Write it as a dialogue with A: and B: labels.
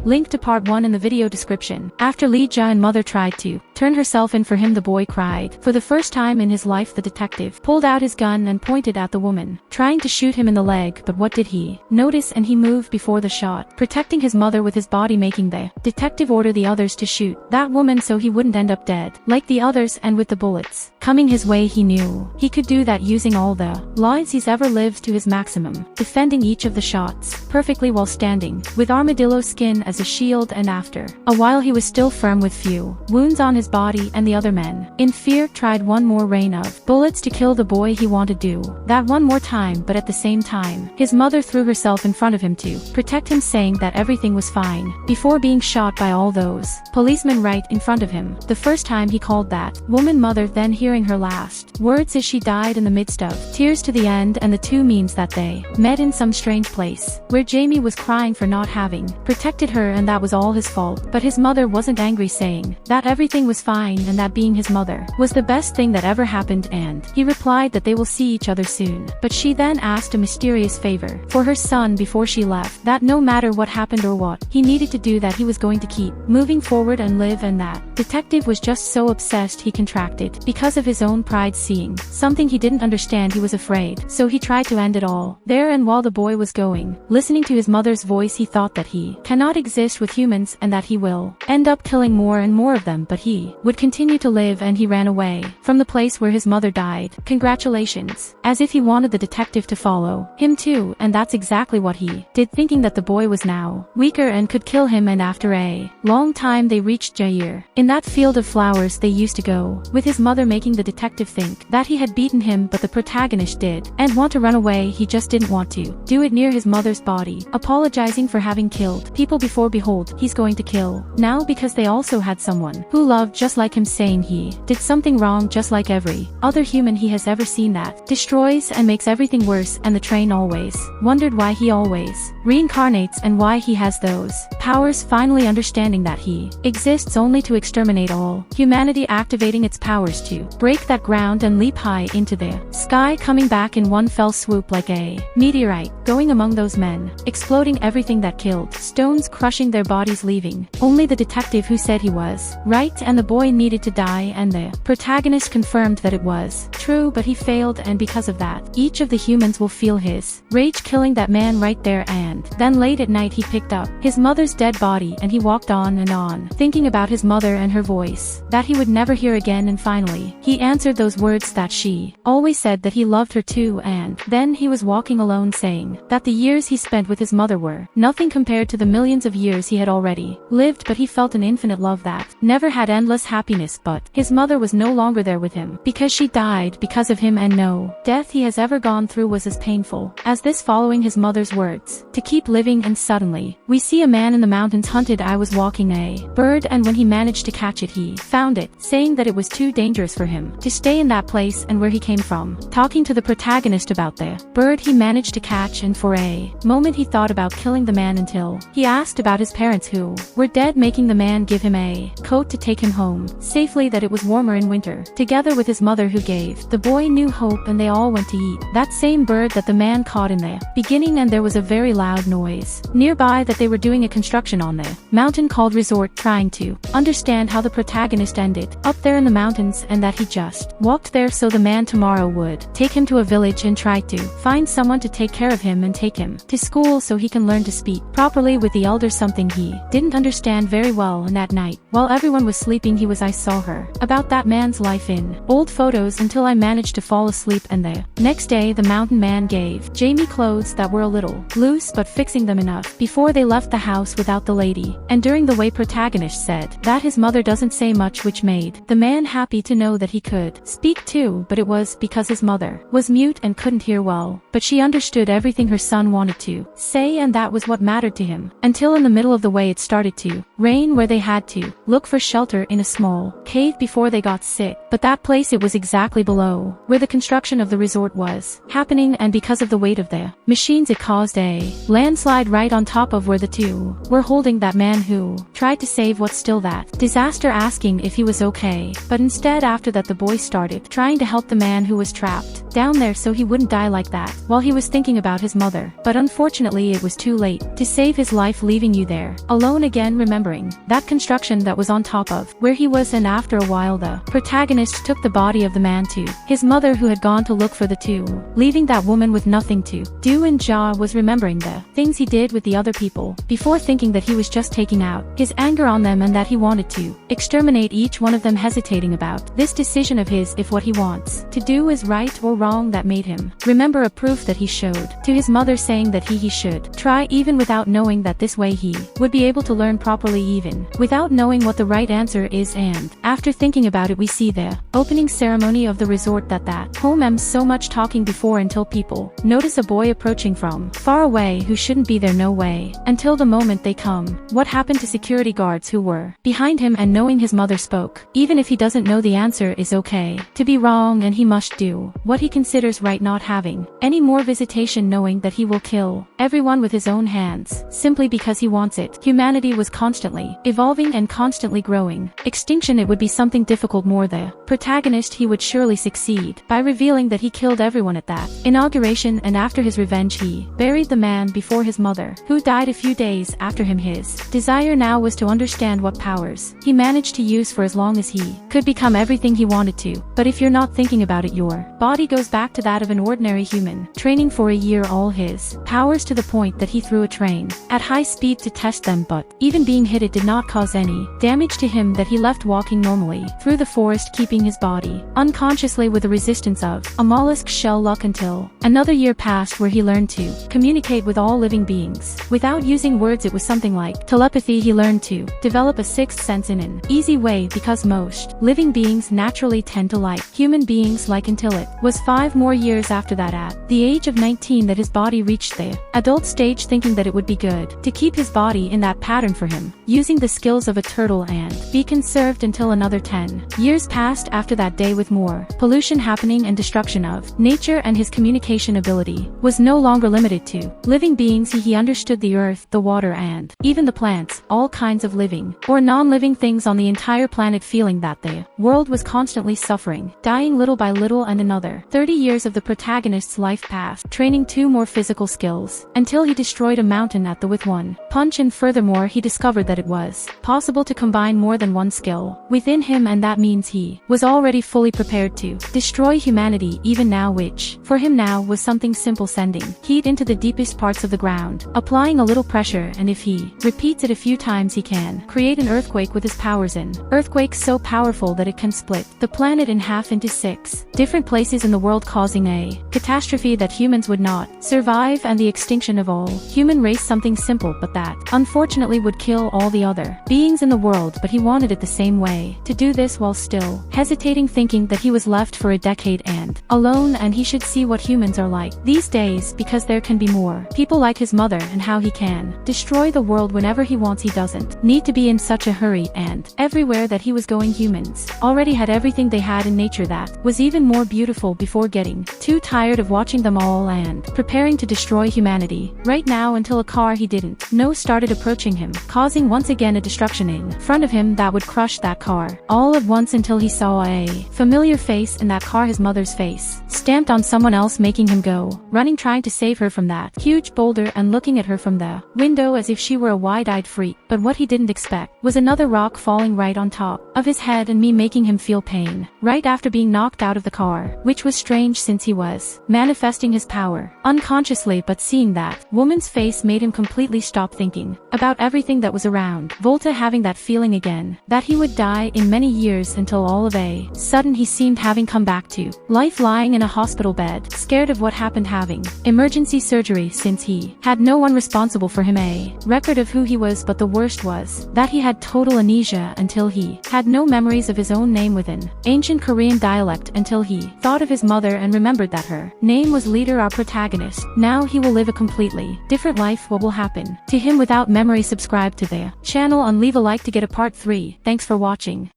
A: Link to part 1 in the video description. After Lee Jae-in mother tried to turn herself in for him, the boy cried. For the first time in his life, the detective pulled out his gun and pointed at the woman, trying to shoot him in the leg, but what did he notice? And he moved before the shot, protecting his mother with his body, making the detective order the others to shoot that woman so he wouldn't end up dead like the others. And with the bullets coming his way, he knew he could do that using all the lives he's ever lived to his maximum, defending each of the shots perfectly while standing with armadillo skin as a shield. And after a while, he was still firm with few wounds on his body, and the other men, in fear, tried one more rain of bullets to kill the boy. He wanted to do that one more time, but at the same time, his mother threw herself in front of him to protect him, saying that everything was fine before being shot by all those policemen right in front of him. The first time he called that woman mother, then hearing her last words as she died in the midst of tears to the end, and the two means that they met in some strange place where Jamie was crying for not having protected her, and that was all his fault. But his mother wasn't angry, saying that everything was fine and that being his mother was the best thing that ever happened, and he replied that they will see each other soon. But she then asked a mysterious favor for her son before she left, that no matter what happened or what he needed to do, that he was going to keep moving forward and live. And that detective was just so obsessed he contracted because of his own pride, seeing something he didn't understand. He was afraid, so he tried to end it all there. And while the boy was going, listening to his mother's voice, he thought that he cannot exist with humans and that he will end up killing more and more of them, but he would continue to live. And he ran away from the place where his mother died. Congratulations, as if he wanted the detective to follow him too, and that's exactly what he did, thinking that the boy was now weaker and could kill him. And after a long time, they reached Jair in that field of flowers they used to go with his mother, making the detective think that he had beaten him, but the protagonist did and want to run away. He just didn't want to do it near his mother's body, apologizing for having killed people before. Behold, he's going to kill now because they also had someone who loved just like him, saying he did something wrong just like every other human he has ever seen, that destroys and makes everything worse. And the train always wondered why he always reincarnates and why he has those powers, finally understanding that he exists only to exterminate all humanity, activating its powers to break that ground and leap high into the sky, coming back in one fell swoop like a meteorite, going among those men, exploding everything that killed, stones crushing their bodies, leaving only the detective who said he was right and the boy needed to die. And the protagonist confirmed that it was true, but he failed, and because of that, each of the humans will feel his rage, killing that man right there. And then late at night, he picked up his mother's dead body and he walked on and on, thinking about his mother and her voice that he would never hear again. And finally, he answered those words that she always said, that he loved her too. And then he was walking alone, saying that the years he spent with his mother were nothing compared to the millions of years he had already lived. But he felt an infinite love that never had endless happiness. But his mother was no longer there with him because she died because of him, and no death he has ever gone through was as painful as this, following his mother's words to keep living. And suddenly, we see a man in the mountains hunted. I was walking a bird, and when he managed to catch it, he found it, saying that it was too dangerous for him to stay in that place and where he came from, talking to the protagonist about the bird he managed to catch. And for a moment, he thought about killing the man until he asked about his parents who were dead, making the man give him a coat to take him home safely, that it was warmer in winter, together with his mother who gave the boy new hope. And they all went to eat that same bird that the man caught in the beginning. And there was a very loud noise nearby that they were doing a construction on the mountain called Resort, trying to understand how the protagonist ended up there in the mountains, and that he just walked there so the man tomorrow would take him to a village and try to find someone to take care of him and take him to school so he can learn to speak properly with the elders, something he didn't understand very well. And that night, while everyone was sleeping, I saw her about that man's life in old photos until I managed to fall asleep. And the next day, the mountain man gave Jamie clothes that were a little loose, but fixing them enough before they left the house without the lady. And during the way, protagonist said that his mother doesn't say much, which made the man happy to know that he could speak too, but it was because his mother was mute and couldn't hear well, but she understood everything her son wanted to say, and that was what mattered to him. Until in the middle of the way, it started to rain, where they had to look for shelter in a small cave before they got sick. But that place, it was exactly below where the construction of the resort was happening, and because of the weight of the machines, it caused a landslide right on top of where the two were holding that man who tried to save what's still that disaster, asking if he was okay. But instead, after that, the boy started trying to help the man who was trapped down there so he wouldn't die like that, while he was thinking about his mother. But unfortunately it was too late to save his life, leaving you there, alone again, remembering that construction that was on top of where he was. And after a while the protagonist took the body of the man to his mother, who had gone to look for the tomb, leaving that woman with nothing to do. And Ja was remembering the things he did with the other people before, thinking that he was just taking out his anger on them and that he wanted to exterminate each one of them, hesitating about this decision of his, if what he wants to do is right or wrong. That made him remember a proof that he showed to his mother, saying that he should try, even without knowing that this way he would be able to learn properly, even without knowing what the right answer is. And after thinking about it, we see the opening ceremony of the resort that home. So much talking before, until people notice a boy approaching from far away who shouldn't be there, no way, until the moment they come. What happened to security guards who were behind him, and knowing his mother spoke, even if he doesn't know the answer is okay to be wrong, and he must do what he considers right, not having any more visitation, knowing that he will kill everyone with his own hands simply because he wants it. Humanity was constantly evolving and constantly growing. Extinction, it would be something difficult. More the protagonist, he would surely succeed by revealing that he killed everyone at that inauguration, and after his revenge he buried the man before his mother, who died a few days after him. His desire now was to understand what powers he managed to use for as long as he could become everything he wanted to. But if you're not thinking about it, your body goes back to that of an ordinary human, training for a year all his powers, to the point that he threw a train at high speed to test them, but even being hit, it did not cause any damage to him, that he left walking normally through the forest, keeping his body unconsciously with the resistance of a mollusk shell luck, until another year passed where he learned to communicate with all living beings without using words. It was something like telepathy. He learned to develop a sixth sense in an easy way, because most living beings naturally tend to like human beings, until it was 5 more years after that, at the age of 19, that his body reached the adult stage, thinking that it would be good to keep his body in that pattern for him, using the skills of a turtle, and be conserved until another 10 years passed after that day, with more pollution happening and destruction of nature, and his communication ability was no longer limited to living beings. He understood the earth, the water, and even the plants, all kinds of living or non-living things on the entire planet, feeling that the world was constantly suffering, dying little by little. And another 30 years of the protagonist's life passed, training 2 more physical skills, until he destroyed a mountain with one punch. And furthermore, he discovered that it was possible to combine more than one skill within him, and that means he was already fully prepared to destroy humanity even now, which for him now was something simple: sending heat into the deepest parts of the ground, applying a little pressure, and if he repeats it a few times, he can create an earthquake with his powers, an earthquake so powerful that it can split the planet in half into 6 different places in the world, causing a catastrophe that humans would not survive, and the extinction of all human race. Something simple, but that unfortunately would kill all the other beings in the world. But he wanted it the same way, to do this while still hesitating, thinking that he was left for a decade and alone, and he should see what humans are like these days, because there can be more people like his mother, and how he can destroy the world whenever he wants. He doesn't need to be in such a hurry, and everywhere that he was going, humans already had everything they had in nature that was even more beautiful, before getting too tired of watching them all and preparing to destroy humanity right now, until a car he didn't know started approaching him, causing once again a destruction in front of him that would crush that car all at once, until he saw a familiar face in that car, his mother's face, stamped on someone else, making him go running, trying to save her from that huge boulder, and looking at her from the window as if she were a wide-eyed freak. But what he didn't expect was another rock falling right on top of his head, and making him feel pain right after being knocked out of the car, which was strange since he was manifesting his power unconsciously. But seeing that woman's face made him completely stop thinking about everything that was around Volta, having that feeling again that he would die in many years, until all of a sudden he seemed having come back to life, lying in a hospital bed, scared of what happened, having emergency surgery, since he had no one responsible for him, a record of who he was. But the worst was that he had total amnesia, until he had no memories of his own name within ancient Korean dialect, until he thought of his mother and remembered that her name was Leader, our protagonist. Now he will live a completely different life. What will happen to him without memory? Subscribe to the channel and leave a like to get a part 3. Thanks for watching.